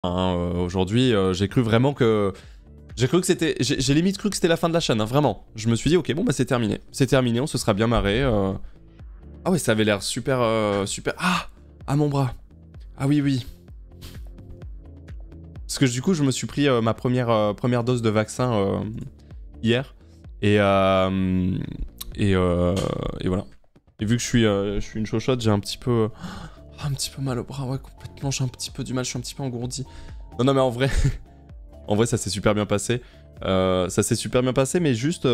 Aujourd'hui, j'ai cru vraiment que... J'ai cru que c'était... J'ai limite cru que c'était la fin de la chaîne, hein, vraiment. Je me suis dit, ok, bon, bah c'est terminé. C'est terminé, on se sera bien marré. Ah ouais, ça avait l'air super... super... Ah, mon bras. Ah oui, oui. Parce que du coup, je me suis pris ma première dose de vaccin hier. Et voilà. Et vu que je suis une chochotte, j'ai un petit peu mal au bras, ouais, complètement. J'ai un petit peu du mal, je suis un petit peu engourdi. Non, mais en vrai... En vrai, ça s'est super bien passé. Mais juste,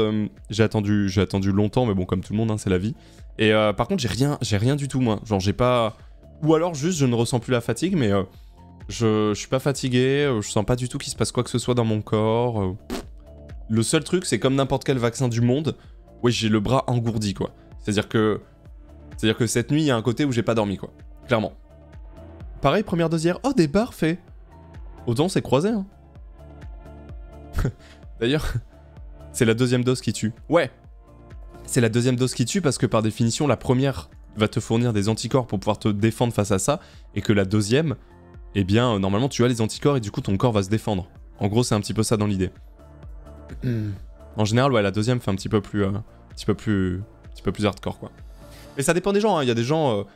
j'ai attendu longtemps, mais bon, comme tout le monde, hein, c'est la vie. Et par contre, j'ai rien du tout, moi. Genre, j'ai pas... Ou alors, juste, je ne ressens plus la fatigue, mais je suis pas fatigué, je sens pas du tout qu'il se passe quoi que ce soit dans mon corps. Le seul truc, c'est comme n'importe quel vaccin du monde, ouais, j'ai le bras engourdi, quoi. C'est-à-dire que cette nuit, il y a un côté où j'ai pas dormi, quoi. Clairement. Pareil, première dose hier. Oh, des barres fait. Autant c'est croisé, hein. D'ailleurs, c'est la deuxième dose qui tue. Ouais, c'est la deuxième dose qui tue parce que par définition, la première va te fournir des anticorps pour pouvoir te défendre face à ça, et que la deuxième, eh bien, normalement, tu as les anticorps et du coup, ton corps va se défendre. En gros, c'est un petit peu ça dans l'idée. En général, ouais, la deuxième fait un petit peu plus hardcore, quoi. Mais ça dépend des gens, hein. Il y a des gens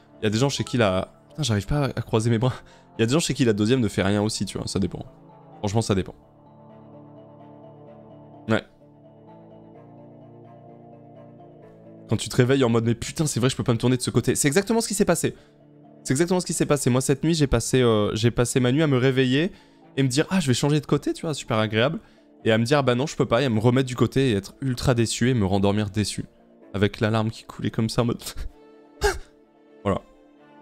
chez qui la... Putain, j'arrive pas à croiser mes bras. Il y a des gens chez qui la deuxième ne fait rien aussi, tu vois, ça dépend. Franchement, ça dépend. Ouais. Quand tu te réveilles en mode mais putain c'est vrai je peux pas me tourner de ce côté. C'est exactement ce qui s'est passé. C'est exactement ce qui s'est passé. Moi cette nuit j'ai passé ma nuit à me réveiller et me dire ah je vais changer de côté, tu vois, super agréable. Et à me dire ah bah non je peux pas et à me remettre du côté et être ultra déçu et me rendormir déçu. Avec l'alarme qui coulait comme ça en mode... Voilà.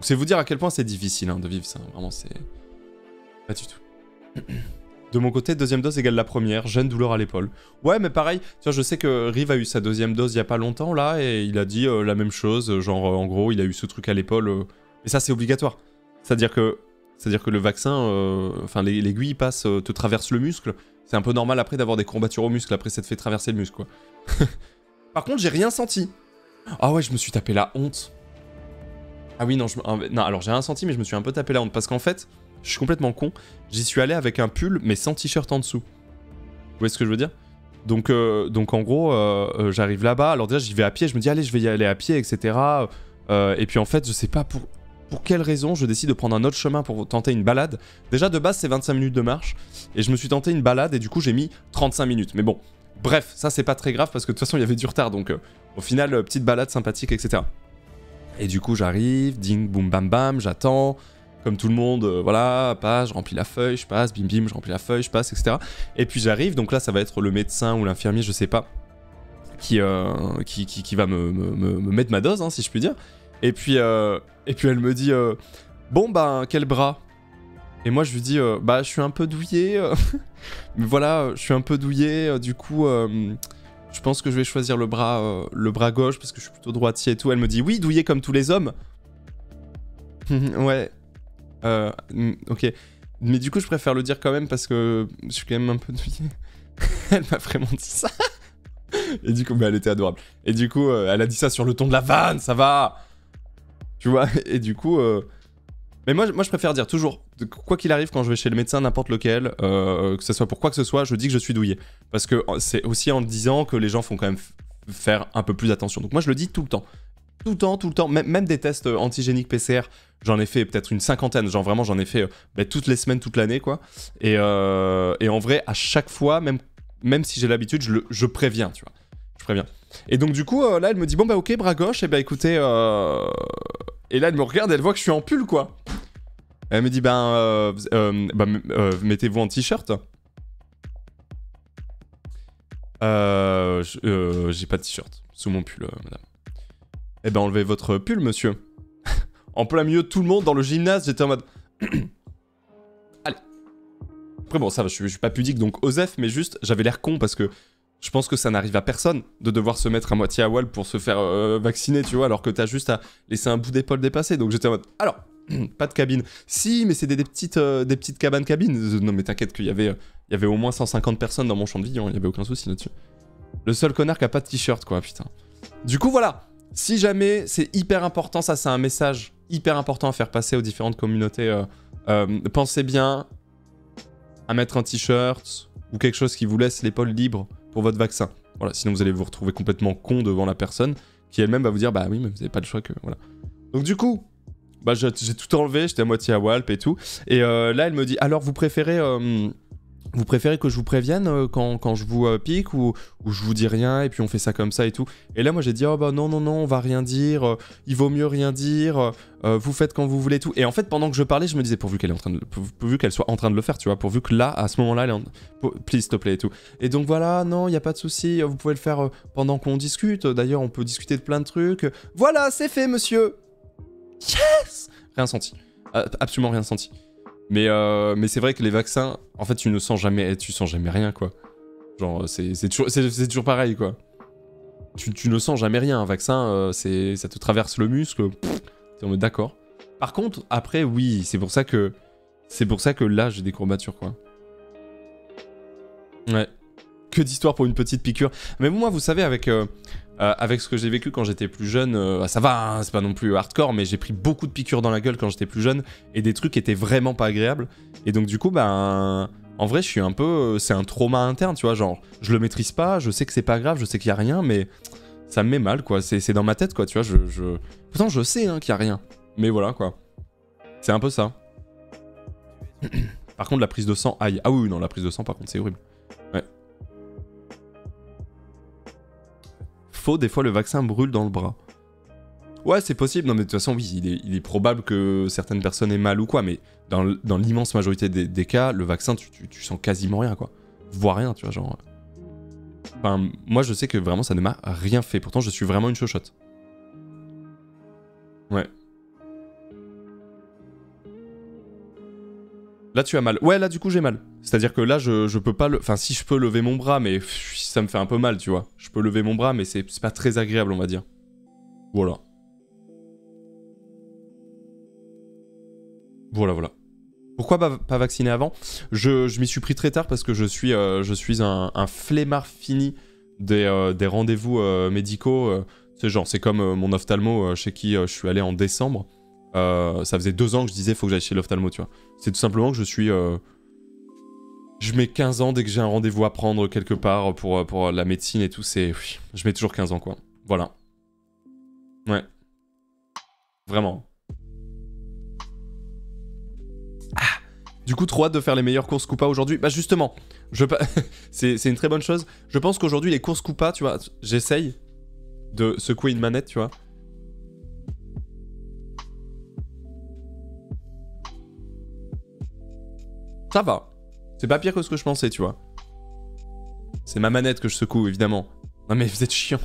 C'est vous dire à quel point c'est difficile hein, de vivre ça. Vraiment c'est... Pas du tout. De mon côté, deuxième dose égale la première, gêne, douleur à l'épaule. Ouais, mais pareil, tu vois, je sais que Rive a eu sa deuxième dose il y a pas longtemps, là, et il a dit la même chose, genre, en gros, il a eu ce truc à l'épaule, et ça, c'est obligatoire. C'est-à-dire que le vaccin, enfin, l'aiguille passe, te traverse le muscle, c'est un peu normal après d'avoir des courbatures au muscle, après ça te fait traverser le muscle, quoi. Par contre, j'ai rien senti. Ah ouais, je me suis tapé la honte. Ah oui, non, non, alors j'ai rien senti, mais je me suis un peu tapé la honte, parce qu'en fait... Je suis complètement con. J'y suis allé avec un pull, mais sans t-shirt en dessous. Vous voyez ce que je veux dire ? Donc en gros, j'arrive là-bas. Alors déjà, j'y vais à pied. Je me dis, allez, je vais y aller à pied, etc. Et puis en fait, je sais pas pour quelle raison, je décide de prendre un autre chemin pour tenter une balade. Déjà, de base, c'est 25 minutes de marche. Et je me suis tenté une balade et du coup, j'ai mis 35 minutes. Mais bon, bref, ça, c'est pas très grave parce que de toute façon, il y avait du retard. Donc au final, petite balade sympathique, etc. Et du coup, j'arrive, ding, boum, bam, bam, j'attends. Comme tout le monde, voilà, passe, je remplis la feuille, je passe, bim bim, je remplis la feuille, je passe, etc. Et puis j'arrive, donc là ça va être le médecin ou l'infirmier, je sais pas, qui va me mettre ma dose, hein, si je puis dire. Et puis elle me dit, bon ben quel bras ? Et moi je lui dis, bah je suis un peu douillé, mais voilà, je suis un peu douillé, du coup... je pense que je vais choisir le bras gauche parce que je suis plutôt droitier et tout. Elle me dit, oui, douillé comme tous les hommes. Ouais. Ok. Mais du coup, je préfère le dire quand même parce que je suis quand même un peu douillé. Elle m'a vraiment dit ça. Et du coup, bah, elle était adorable. Et du coup, elle a dit ça sur le ton de la vanne, ça va. Tu vois. Et du coup... Mais moi, je préfère dire toujours, quoi qu'il arrive, quand je vais chez le médecin, n'importe lequel, que ce soit pour quoi que ce soit, je dis que je suis douillé. Parce que c'est aussi en le disant que les gens font quand même faire un peu plus attention. Donc moi, je le dis tout le temps. Tout le temps, même des tests antigéniques PCR, j'en ai fait peut-être une 50aine, genre vraiment j'en ai fait toutes les semaines, toute l'année quoi. Et en vrai, à chaque fois, même si j'ai l'habitude, je préviens, tu vois. Je préviens. Et donc du coup, là elle me dit bon bah ok, bras gauche, et bah écoutez... Et là elle me regarde, elle voit que je suis en pull quoi. Elle me dit mettez-vous en t-shirt. J'ai pas de t-shirt sous mon pull, madame. Eh ben enlevez votre pull, monsieur. En plein milieu de tout le monde, dans le gymnase, j'étais en mode... Allez. Après bon, ça va, je suis pas pudique, donc osef, mais juste, j'avais l'air con parce que je pense que ça n'arrive à personne de devoir se mettre à moitié à wall pour se faire vacciner, tu vois, alors que t'as juste à laisser un bout d'épaule dépasser. Donc j'étais en mode... Alors, pas de cabine. Si, mais c'est des petites cabanes cabines. Non mais t'inquiète qu'il y avait au moins 150 personnes dans mon champ de vie, il y avait aucun souci là-dessus. Le seul connard qui a pas de t-shirt, quoi, putain. Du coup, voilà. Si jamais, c'est hyper important, ça c'est un message hyper important à faire passer aux différentes communautés. Pensez bien, à mettre un t-shirt ou quelque chose qui vous laisse l'épaule libre pour votre vaccin. Voilà, sinon vous allez vous retrouver complètement con devant la personne qui elle-même va vous dire bah oui mais vous n'avez pas le choix que voilà. Donc du coup, bah j'ai tout enlevé, j'étais à moitié à Walp et tout. Et là elle me dit alors vous préférez que je vous prévienne quand je vous pique ou je vous dis rien et puis on fait ça comme ça et tout. Et là moi j'ai dit oh bah non on va rien dire, il vaut mieux rien dire, vous faites quand vous voulez et tout. Et en fait pendant que je parlais je me disais pourvu qu'elle soit en train de le faire tu vois, pourvu que là à ce moment-là elle est please s'il te plaît et tout. Et donc voilà, non il y a pas de souci, vous pouvez le faire pendant qu'on discute, d'ailleurs on peut discuter de plein de trucs. Voilà c'est fait monsieur. Yes. Rien senti, absolument rien senti. Mais c'est vrai que les vaccins, en fait, tu sens jamais rien, quoi. Genre, c'est toujours pareil, quoi. Tu ne sens jamais rien. Un vaccin, ça te traverse le muscle. T'es en mode d'accord. Par contre, après, oui, c'est pour ça que là, j'ai des courbatures, quoi. Ouais. Que d'histoire pour une petite piqûre. Mais moi, vous savez, avec ce que j'ai vécu quand j'étais plus jeune, ça va, hein, c'est pas non plus hardcore, mais j'ai pris beaucoup de piqûres dans la gueule quand j'étais plus jeune, et des trucs qui étaient vraiment pas agréables. Et donc du coup, ben, en vrai, je suis un peu... c'est un trauma interne, tu vois, genre, je le maîtrise pas, je sais que c'est pas grave, je sais qu'il y a rien, mais ça me met mal, quoi. C'est dans ma tête, quoi, tu vois, Pourtant, je sais hein, qu'il y a rien, mais voilà, quoi. C'est un peu ça. Par contre, la prise de sang, aïe. Ah oui, non, la prise de sang, par contre, c'est horrible. Ouais. Des fois le vaccin brûle dans le bras. Ouais, c'est possible. Non, mais de toute façon, oui, il est probable que certaines personnes aient mal ou quoi, mais dans l'immense majorité des cas, le vaccin, tu sens quasiment rien, quoi. Voire rien, tu vois, genre... Enfin, moi, je sais que vraiment, ça ne m'a rien fait. Pourtant, je suis vraiment une chochotte. Ouais. Là, tu as mal. Ouais, là, du coup, j'ai mal. C'est-à-dire que là, je peux pas... Enfin, si je peux lever mon bras, mais ça me fait un peu mal, tu vois. Je peux lever mon bras, mais c'est pas très agréable, on va dire. Voilà. Voilà. Pourquoi pas vacciner avant ? Je m'y suis pris très tard parce que je suis un flemmard fini des rendez-vous médicaux. C'est comme mon ophtalmo chez qui je suis allé en décembre. Ça faisait 2 ans que je disais faut que j'aille chez l'ophtalmo, tu vois. C'est tout simplement que je suis... Je mets 15 ans dès que j'ai un rendez-vous à prendre quelque part pour la médecine et tout, je mets toujours 15 ans, quoi. Voilà. Ouais. Vraiment. Ah. Du coup, trop hâte de faire les meilleures courses Koopa aujourd'hui. Bah justement, c'est une très bonne chose. Je pense qu'aujourd'hui, les courses Koopa, tu vois, j'essaye de secouer une manette, tu vois. Ça va. C'est pas pire que ce que je pensais, tu vois. C'est ma manette que je secoue, évidemment. Non mais vous êtes chiant.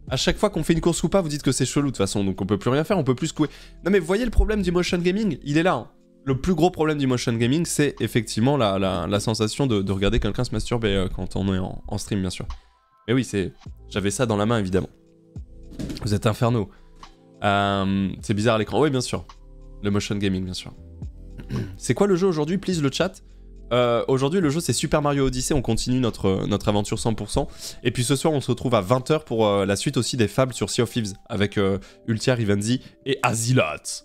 À chaque fois qu'on fait une course ou pas, vous dites que c'est chelou de toute façon, donc on peut plus rien faire, on peut plus secouer. Non mais vous voyez le problème du motion gaming ? Il est là. Hein. Le plus gros problème du motion gaming, c'est effectivement la sensation de regarder quelqu'un se masturber quand on est en stream, bien sûr. Mais oui, j'avais ça dans la main, évidemment. Vous êtes infernaux. C'est bizarre à l'écran. Oui, bien sûr. Le motion gaming, bien sûr. C'est quoi le jeu aujourd'hui, please, le chat ? Aujourd'hui, le jeu, c'est Super Mario Odyssey. On continue notre aventure 100%. Et puis ce soir, on se retrouve à 20h pour la suite aussi des fables sur Sea of Thieves avec Ultia, Rivenzi et Azilat.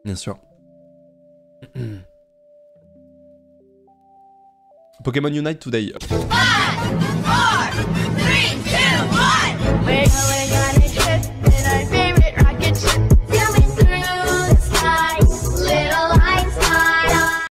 Bien sûr. Pokémon Unite today. 5, 4, 3, 2, 1.